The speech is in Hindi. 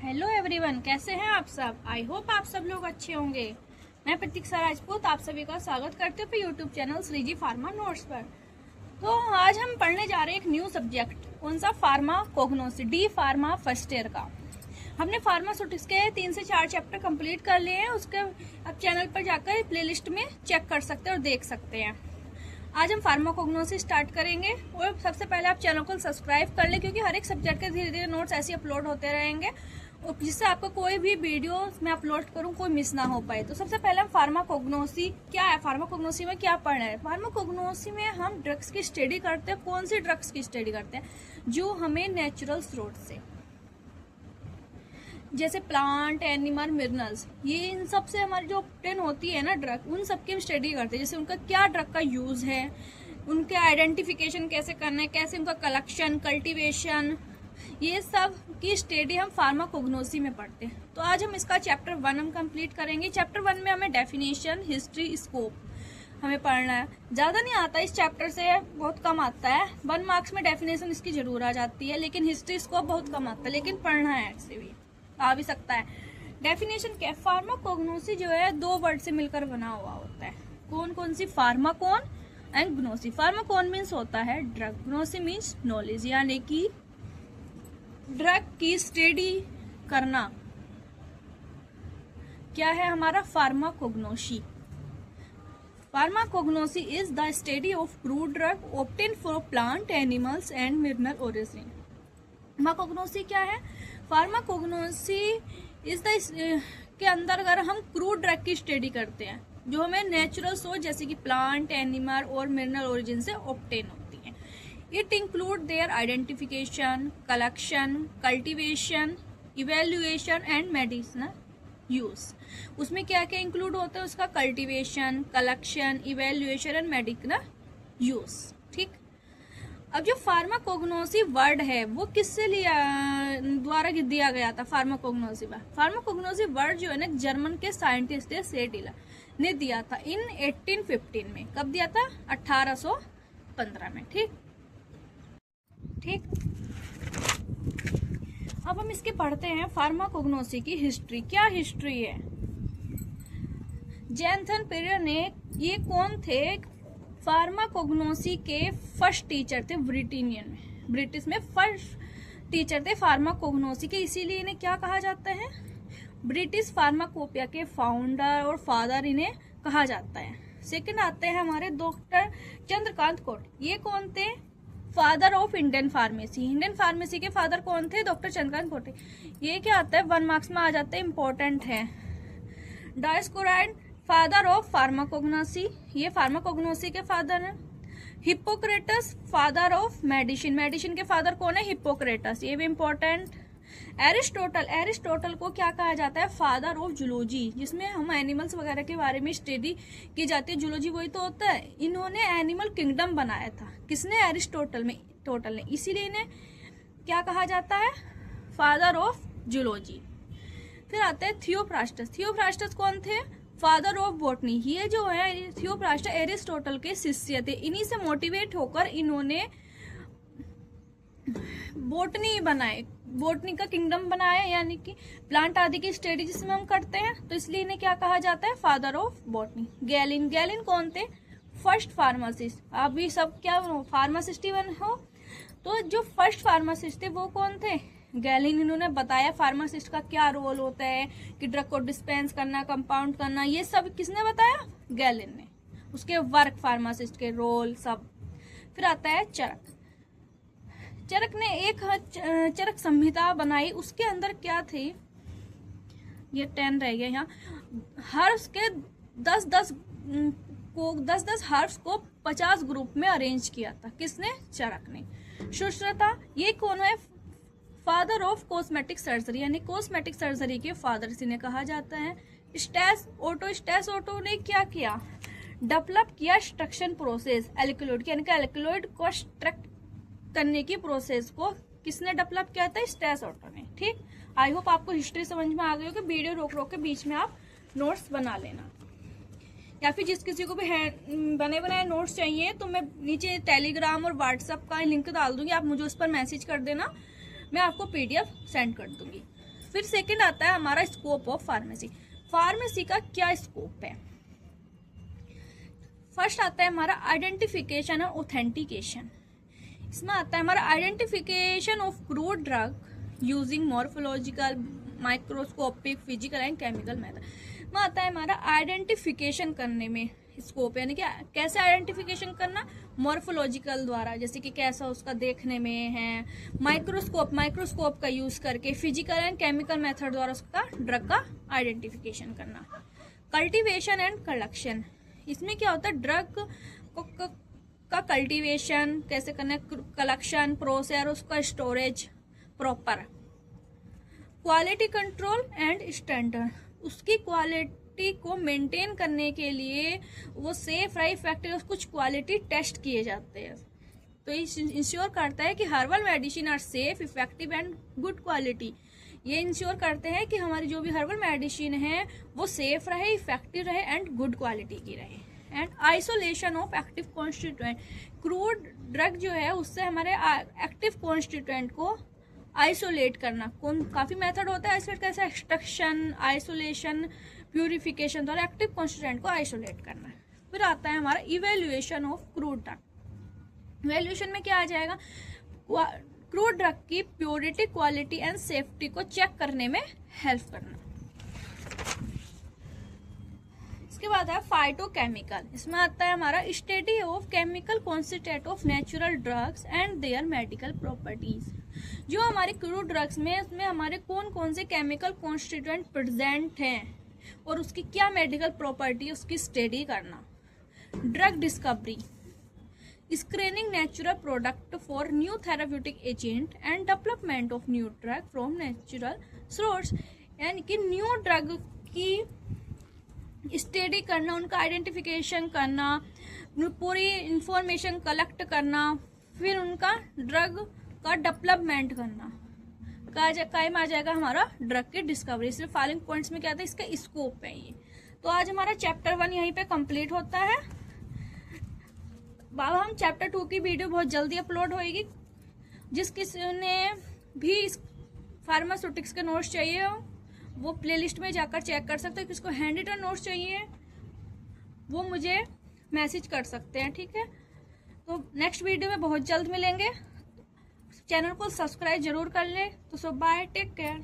हेलो एवरीवन, कैसे हैं आप सब। आई होप आप सब लोग अच्छे होंगे। मैं प्रतीक्षा राजपूत आप सभी का स्वागत करते हुए YouTube channel Shriji pharma notes पर। तो आज हम पढ़ने जा रहे हैं एक न्यू सब्जेक्ट, कौन सा, pharmacognosy, D pharma first year का। हमने फार्मास्यूटिक्स के 3 से 4 चैप्टर कंप्लीट कर लिए हैं। उसके आप चैनल पर जाकर प्लेलिस्ट में चेक कर सकते हैं और देख सकते हैं। आज हम फार्माकोग्नोसी स्टार्ट करेंगे और सबसे पहले आप चैनल को सब्सक्राइब कर ले, क्योंकि हर एक सब्जेक्ट के धीरे धीरे नोट्स ऐसे अपलोड होते रहेंगे और जिससे आपको कोई भी वीडियो मैं अपलोड करूं कोई मिस ना हो पाए। तो सबसे पहले हम फार्माकोग्नोसी क्या है, फार्माकोग्नोसी में क्या पढ़ना है। फार्माकोग्नोसी में हम ड्रग्स की स्टडी करते हैं। कौन सी ड्रग्स की स्टडी करते हैं? जो हमें नेचुरल स्रोत से, जैसे प्लांट, एनिमल, मिनरल्स, ये इन सब से हमारी जो ऑब्टेन होती है ना ड्रग, उन सब की हम स्टडी करते हैं। जैसे उनका क्या ड्रग का यूज है, उनके आइडेंटिफिकेशन कैसे करना है, कैसे उनका कलेक्शन, कल्टीवेशन, ये सब की स्टडी हम फार्माकोग्नोसी में पढ़ते हैं। तो आज हम इसका चैप्टर 1 हम कंप्लीट करेंगे। चैप्टर 1 में हमें डेफिनेशन, हिस्ट्री, स्कोप हमें पढ़ना है। ज्यादा नहीं आता इस चैप्टर से, बहुत कम आता है। 1 मार्क्स में डेफिनेशन इसकी जरूर आ जाती है, लेकिन हिस्ट्री, स्कोप बहुत कम आता है, लेकिन पढ़ना है, ऐसे भी आ भी सकता है। डेफिनेशन क्या है? फार्माकोग्नोसी जो है 2 वर्ड से मिलकर बना हुआ होता है। कौन कौन सी? फार्माकोन एंड ग्नोसी। फार्माकोन मीन्स होता है ड्रग, ग्नोसी मीन्स नॉलेज, यानी कि ड्रग की स्टडी करना क्या है हमारा pharmacognosy. Pharmacognosy is the study of crude drug obtain from plant, animals and mineral origin. Pharmacognosy क्या है? फार्माकोग्नोसी इज द के अंदर अगर हम क्रूड ड्रग की स्टडी करते हैं जो हमें नेचुरल सोर्स जैसे कि प्लांट, एनिमल और मिनरल ओरिजिन से ऑब्टेन होती है। It include their identification, collection, cultivation, evaluation and medicinal use. उसमें क्या क्या इंक्लूड होता है? उसका cultivation, collection, evaluation and medicinal use. ठीक। अब जो फार्माकोग्नोसी वर्ड है वो किससे द्वारा दिया गया था? फार्माकोग्नोसी वर्ड जो है ना, जर्मन के साइंटिस्ट है सेडिला ने दिया था इन 1815 में। कब दिया था? 1815 में। ठीक। अब हम इसके पढ़ते हैं फार्माकोग्नोसी की हिस्ट्री। क्या हिस्ट्री है? जेनथन पीरियड ने, ये कौन थे? फार्माकोग्नोसी के फर्स्ट टीचर थे। ब्रिटिश में फर्स्ट टीचर थे फार्माकोग्नोसी के, इसीलिए इन्हें क्या कहा जाता है? ब्रिटिश फार्माकोपिया के फाउंडर और फादर इन्हें कहा जाता है। सेकंड आते हैं हमारे डॉक्टर चंद्रकांत कोट। ये कौन थे? Father of Indian pharmacy. Indian pharmacy के फादर कौन थे? डॉक्टर चंद्रकांत कोट। ये क्या आता है? 1 मार्क्स में आ जाता है, इंपॉर्टेंट है। डायोस्कोराइड, फादर ऑफ फार्माकोग्नोसी, ये फार्माकोग्नोसी के फादर हैं। Hippocrates, father of medicine. Medicine के फादर कौन है? हिप्पोक्रेटस, ये भी इंपॉर्टेंट। एरिस्टोटल को क्या कहा जाता है? फादर ऑफ जूलॉजी, जिसमें हम एनिमल्स वगैरह के बारे में स्टडी की जाती है। जूलॉजी वही तो होता है। इन्होंने एनिमल किंगडम बनाया था। किसने? एरिस्टोटल ने, इसीलिए इन्हें क्या कहा जाता है? Father of zoology. फिर आते हैं थियोफ्रास्टस कौन थे? Father of botany. ये जो है थियोफ्रास्टस एरिस्टोटल के शिष्य थे। इन्हीं से मोटिवेट होकर इन्होंने बॉटनी का किंगडम बनाया, यानी कि प्लांट आदि की स्टडी जिसमें हम करते हैं, तो इसलिए इन्हें क्या कहा जाता है? Father of botany. गैलिन कौन थे? First pharmacist. अभी सब क्या फार्मासिस्ट ही हो, तो जो फर्स्ट फार्मासिस्ट थे वो कौन थे? गैलिन। इन्होंने बताया फार्मासिस्ट का क्या रोल होता है, कि ड्रग को डिस्पेंस करना, कंपाउंड करना, ये सब किसने बताया? गैलिन ने। उसके वर्क, फार्मासिस्ट के रोल सब। फिर आता है चरक ने एक चरक संहिता बनाई। उसके अंदर क्या थी? ये 10 रह गया यहाँ। हर्ब्स के 10 हर्ब्स को 50 ग्रुप में अरेंज किया था। किसने? चरक ने। सुश्रुता, ये कौन है? फादर ऑफ कॉस्मेटिक सर्जरी, यानी कॉस्मेटिक सर्जरी के फादर इन्हें कहा जाता है। स्टेस ओटो ने क्या किया? डेवलप किया स्ट्रक्शन प्रोसेस एल्कलॉइड, यानी कि एल्कलॉइड को स्ट्रक्ट करने की प्रोसेस को किसने डेवलप किया था? स्टेस ओटो ने। ठीक। आई होप आपको हिस्ट्री समझ में आ गई हो कि वीडियो रोक के बीच में आप नोट्स बना लेना, या फिर जिस किसी को भी बने बनाए नोट्स चाहिए तो मैं नीचे टेलीग्राम और व्हाट्सएप का लिंक डाल दूंगी, आप मुझे उस पर मैसेज कर देना, मैं आपको PDF सेंड कर दूंगी। फिर सेकंड आता है हमारा स्कोप ऑफ फार्मेसी। फार्मेसी का क्या स्कोप है? फर्स्ट आता है हमारा आइडेंटिफिकेशन और ऑथेंटिकेशन। इसमें आता है हमारा identification of crude drug using morphological, microscopic, physical and chemical method. में आता है हमारा आइडेंटिफिकेशन करने में स्कोप, यानी कि कैसे आइडेंटिफिकेशन करना, मॉर्फोलॉजिकल द्वारा, जैसे कि कैसा उसका देखने में है, माइक्रोस्कोप का यूज करके, फिजिकल एंड केमिकल मेथड द्वारा उसका ड्रग का आइडेंटिफिकेशन करना। कल्टीवेशन एंड कलेक्शन, इसमें क्या होता है, ड्रग का कल्टीवेशन कैसे करना है, कलेक्शन प्रोसेस, उसका storage proper. Quality control and standard, उसकी क्वालिटी को मेंटेन करने के लिए वो सेफ रहे, इफेक्टिव, कुछ क्वालिटी टेस्ट किए जाते हैं। तो ये इंश्योर करता है कि herbal medicine are safe, effective and good quality. ये इंश्योर करते हैं कि हमारी जो भी हर्बल मेडिसिन है वो सेफ रहे, इफेक्टिव रहे एंड गुड क्वालिटी की रहे। And isolation of active constituent, crude drug जो है उससे हमारे एक्टिव कॉन्स्टिट्यूएंट को आइसोलेट करना। काफी मेथड होता है आइसोलेट कैसे, एक्सट्रैक्शन, आइसोलेशन, प्यूरिफिकेशन द्वारा एक्टिव कॉन्स्टिट्यूएंट को आइसोलेट करना। फिर आता है हमारा evaluation of crude drug. Evaluation में क्या आ जाएगा, क्रूड ड्रग की प्योरिटी, क्वालिटी एंड सेफ्टी को चेक करने में हेल्प करना। इसके बाद है फाइटोकेमिकल। इसमें आता है हमारा study of chemical constituent of natural drugs and their medical properties. जो हमारे क्रूड ड्रग्स में, उसमें हमारे कौन कौन से केमिकल कॉन्स्टिट्यूएंट प्रेजेंट हैं और उसकी क्या मेडिकल प्रॉपर्टी, उसकी स्टडी करना। Drug discovery, screening natural product for new therapeutic agent and development of new drug from natural source, यानी कि न्यू ड्रग की स्टडी करना, उनका आइडेंटिफिकेशन करना, पूरी इंफॉर्मेशन कलेक्ट करना, फिर उनका ड्रग का डेवलपमेंट करना। काय में आ जाएगा हमारा ड्रग की डिस्कवरी। सिर्फ फॉलोइंग पॉइंट्स में क्या आता है, इसका स्कोप है ये। तो आज हमारा चैप्टर 1 यहीं पे कंप्लीट होता है। बाबा हम चैप्टर 2 की वीडियो बहुत जल्दी अपलोड होएगी। जिस किसी ने भी इस फार्मास्यूटिक्स के नोट्स चाहिए हो वो प्लेलिस्ट में जाकर चेक कर सकते हो। किसको हैंड रिटन नोट्स चाहिए वो मुझे मैसेज कर सकते हैं, ठीक है। तो नेक्स्ट वीडियो में बहुत जल्द मिलेंगे। चैनल को सब्सक्राइब जरूर कर ले। तो सो बाय, टेक केयर।